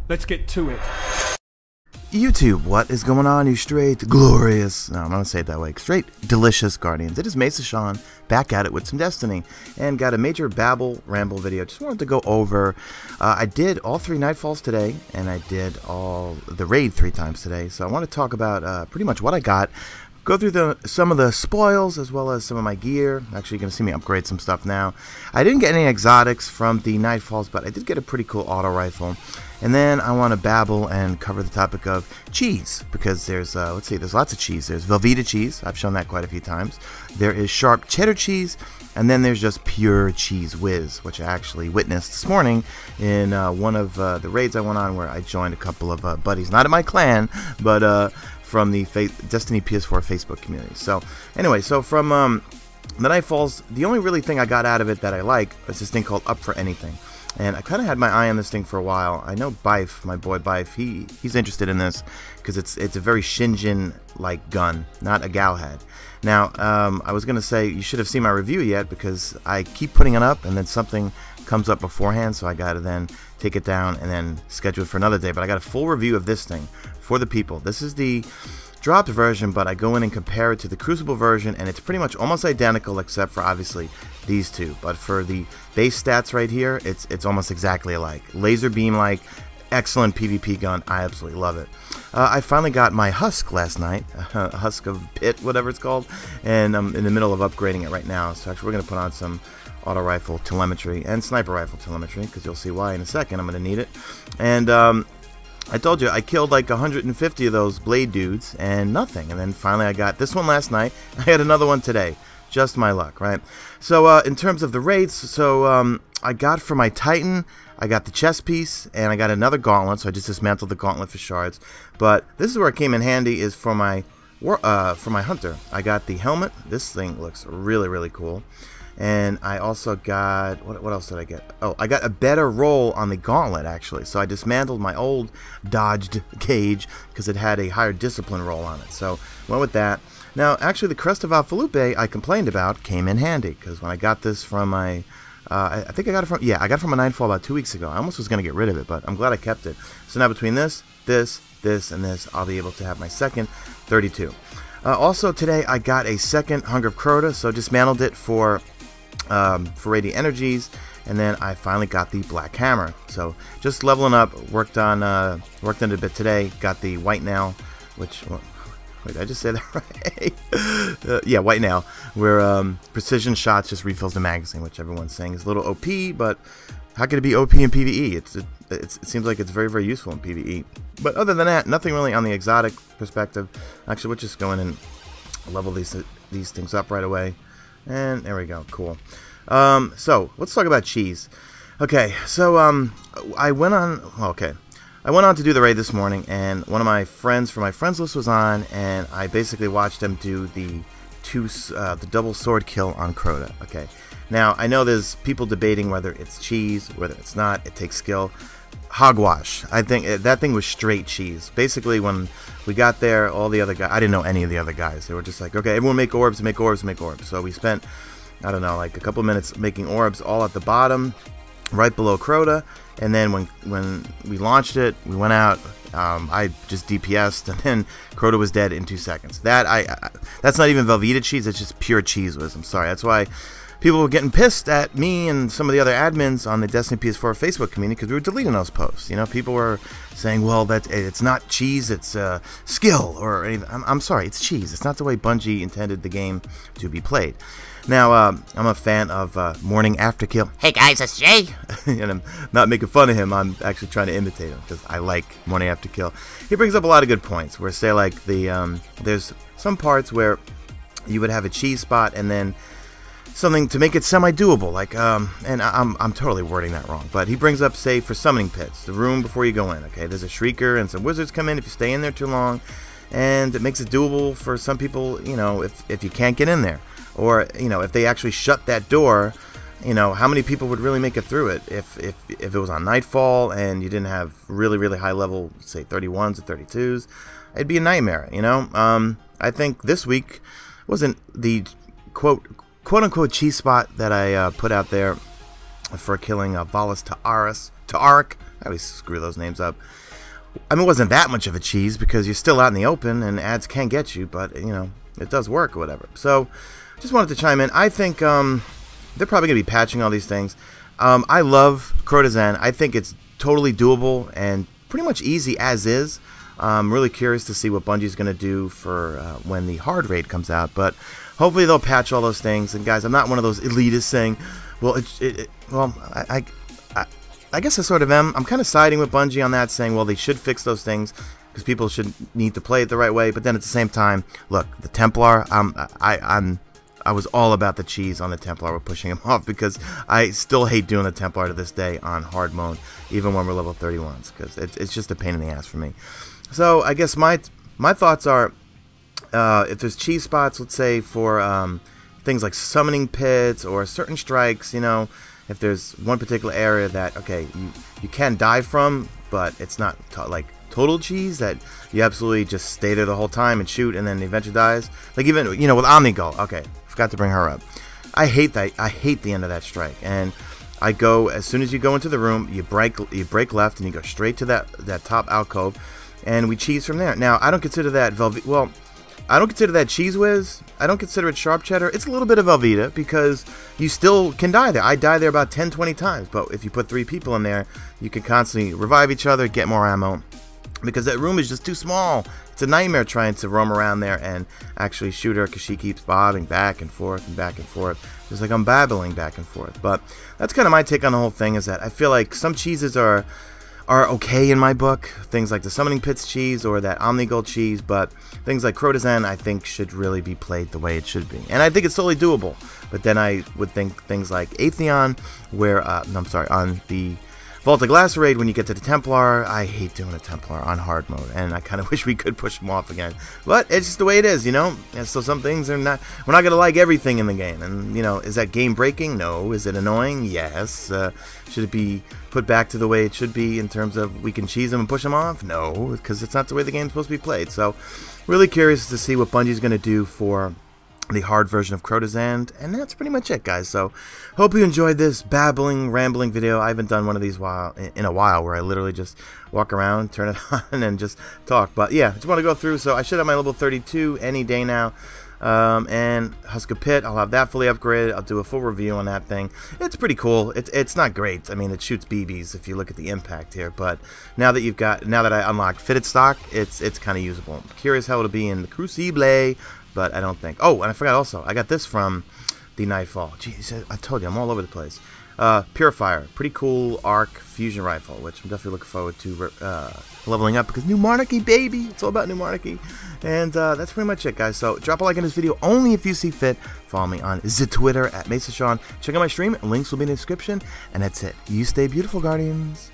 Let's get to it. YouTube, what is going on, you straight, glorious, no, I'm gonna say it that way, straight, delicious Guardians? It is Mesa Sean, back at it with some Destiny, and got a major babble, ramble video. Just wanted to go over, I did all 3 Nightfalls today, and I did all the raid 3 times today, so I want to talk about pretty much what I got, go through some of the spoils as well as some of my gear. Actually, you're going to see me upgrade some stuff now. I didn't get any exotics from the Nightfalls, but I did get a pretty cool auto rifle. And then I want to babble and cover the topic of cheese, because there's, let's see, there's lots of cheese. There's Velveeta cheese. I've shown that quite a few times. There is sharp cheddar cheese, and then there's just pure cheese Whiz, which I actually witnessed this morning in one of the raids I went on, where I joined a couple of buddies, not in my clan, but from the Destiny PS4 Facebook community. So anyway, so from the Nightfalls, the only really thing I got out of it that I like is this thing called Up For Anything. And I kind of had my eye on this thing for a while. I know Byf, my boy Byf, he's interested in this because it's a very Shinjin-like gun, not a Galahad. Now, I was going to say you should have seen my review yet, because I keep putting it up and then something comes up beforehand, so I got to then take it down and then schedule it for another day. But I got a full review of this thing for the people. This is the dropped version, but I go in and compare it to the Crucible version, and it's pretty much almost identical except for obviously these two. But for the base stats right here, it's almost exactly alike. Laser beam like, excellent PvP gun. I absolutely love it. I finally got my Husk last night, Husk of Pit, whatever it's called, and I'm in the middle of upgrading it right now. So actually we're going to put on some auto rifle telemetry and sniper rifle telemetry, because you'll see why in a second. I'm going to need it. And I told you, I killed like 150 of those blade dudes and nothing. And then finally I got this one last night. I had another one today. Just my luck, right? So in terms of the raids, so I got for my Titan, I got the chest piece, and I got another gauntlet, so I just dismantled the gauntlet for shards. But this is where it came in handy, is for my hunter. I got the helmet. This thing looks really, really cool. And I also got, what else did I get? Oh, I got a better roll on the gauntlet, actually. So I dismantled my old dodged gauge because it had a higher discipline roll on it. So went with that. Now, actually, the Crest of Alfalupe I complained about came in handy, because when I got this from my, I think I got it from, yeah, I got it from a Nightfall about 2 weeks ago. I almost was going to get rid of it, but I'm glad I kept it. So now between this, and this, I'll be able to have my second 32. Also today, I got a second Hunger of Crota, so dismantled it for radiant energies, and then I finally got the Black Hammer. So just leveling up, worked on it a bit today. Got the White Nail, which, well, wait, did I just say that right? Yeah, White Nail, where precision shots just refills the magazine, which everyone's saying is a little OP, but how could it be OP in PvE? It seems like it's very, very useful in PvE. But other than that, nothing really on the exotic perspective. Actually, we'll just go in and level these things up right away. And there we go, cool. So let's talk about cheese. Okay, so I went on to do the raid this morning, and one of my friends from my friends list was on, and I basically watched them do the double sword kill on Crota. Okay, now I know there's people debating whether it's cheese, whether it's not. It takes skill. Hogwash. I think that thing was straight cheese. Basically, when we got there, all the other guys, I didn't know any of the other guys. They were just like, okay, everyone make orbs, make orbs, make orbs. So we spent, I don't know, like a couple minutes making orbs all at the bottom, right below Crota. And then when we launched it, we went out. I just DPS'd, and then Crota was dead in 2 seconds. That's not even Velveeta cheese. It's just pure cheese Whiz. I'm sorry. That's why people were getting pissed at me and some of the other admins on the Destiny PS4 Facebook community, because we were deleting those posts. You know, people were saying, well, it's not cheese, it's skill or anything. I'm sorry, it's cheese. It's not the way Bungie intended the game to be played. Now, I'm a fan of Morning After Kill. Hey guys, it's Jay. And I'm not making fun of him. I'm actually trying to imitate him, because I like Morning After Kill. He brings up a lot of good points, where say like there's some parts where you would have a cheese spot and then something to make it semi-doable, like, and I'm totally wording that wrong, but he brings up, say, for summoning pits, the room before you go in, okay, there's a Shrieker and some wizards come in if you stay in there too long, and it makes it doable for some people, you know, if you can't get in there, or, you know, if they actually shut that door, you know, how many people would really make it through it if it was on Nightfall and you didn't have really, really high level, say, 31s or 32s, it'd be a nightmare, you know. I think this week wasn't the quote-unquote cheese spot that I put out there for killing Valis Ta'arik. I always screw those names up. I mean, it wasn't that much of a cheese because you're still out in the open and ads can get you, but, you know, it does work or whatever. So, just wanted to chime in. I think they're probably going to be patching all these things. I love Crota's End. I think it's totally doable and pretty much easy as is. I'm really curious to see what Bungie's going to do for when the hard raid comes out, but hopefully they'll patch all those things. And guys, I'm not one of those elitists saying, well, I guess I sort of am. I'm kind of siding with Bungie on that, saying, well, they should fix those things because people should need to play it the right way. But then at the same time, look, the Templar, I was all about the cheese on the Templar. We're pushing him off because I still hate doing the Templar to this day on hard mode, even when we're level 31s, because it's just a pain in the ass for me. So I guess my thoughts are, if there's cheese spots, let's say for things like summoning pits or certain strikes, you know, if there's one particular area that, okay, you can die from, but it's not like total cheese that you absolutely just stay there the whole time and shoot and then eventually dies. Like even, you know, with Omnigul, okay, forgot to bring her up. I hate that. I hate the end of that strike. And I go, as soon as you go into the room, you break left and you go straight to that top alcove and we cheese from there. Now, I don't consider that I don't consider that cheese whiz. I don't consider it sharp cheddar. It's a little bit of Velveeta because you still can die there. I die there about 10-20 times, but if you put 3 people in there, you can constantly revive each other, get more ammo, because that room is just too small. It's a nightmare trying to roam around there and actually shoot her because she keeps bobbing back and forth and back and forth, just like I'm babbling back and forth. But that's kind of my take on the whole thing, is that I feel like some cheeses are okay in my book, things like the Summoning Pits cheese or that Omnigul cheese, but things like Crota's End I think should really be played the way it should be. And I think it's totally doable, but then I would think things like Atheon, where, no, I'm sorry, on the Vault of Glass raid, when you get to the Templar, I hate doing a Templar on hard mode, and I kind of wish we could push them off again. But it's just the way it is, you know? And so some things we're not going to like everything in the game. And, you know, is that game breaking? No. Is it annoying? Yes. Should it be put back to the way it should be in terms of we can cheese them and push them off? No, because it's not the way the game's supposed to be played. So, really curious to see what Bungie's going to do for the hard version of Crota's End, and that's pretty much it, guys. So, hope you enjoyed this babbling, rambling video. I haven't done one of these in a while where I literally just walk around, turn it on, and just talk. But yeah, I just want to go through. So I should have my level 32 any day now. And Husker Pit, I'll have that fully upgraded. I'll do a full review on that thing. It's pretty cool. It's not great. I mean, it shoots BBs if you look at the impact here. But now that I unlocked fitted stock, it's kind of usable. I'm curious how it'll be in the Crucible, but I don't think. Oh, and I forgot also, I got this from the Nightfall. Jeez, I told you, I'm all over the place. Purifier, pretty cool arc fusion rifle, which I'm definitely looking forward to leveling up, because New Monarchy, baby! It's all about New Monarchy. And that's pretty much it, guys. So drop a like on this video only if you see fit. Follow me on the Twitter at Mesa Sean. Check out my stream. Links will be in the description. And that's it. You stay beautiful, Guardians.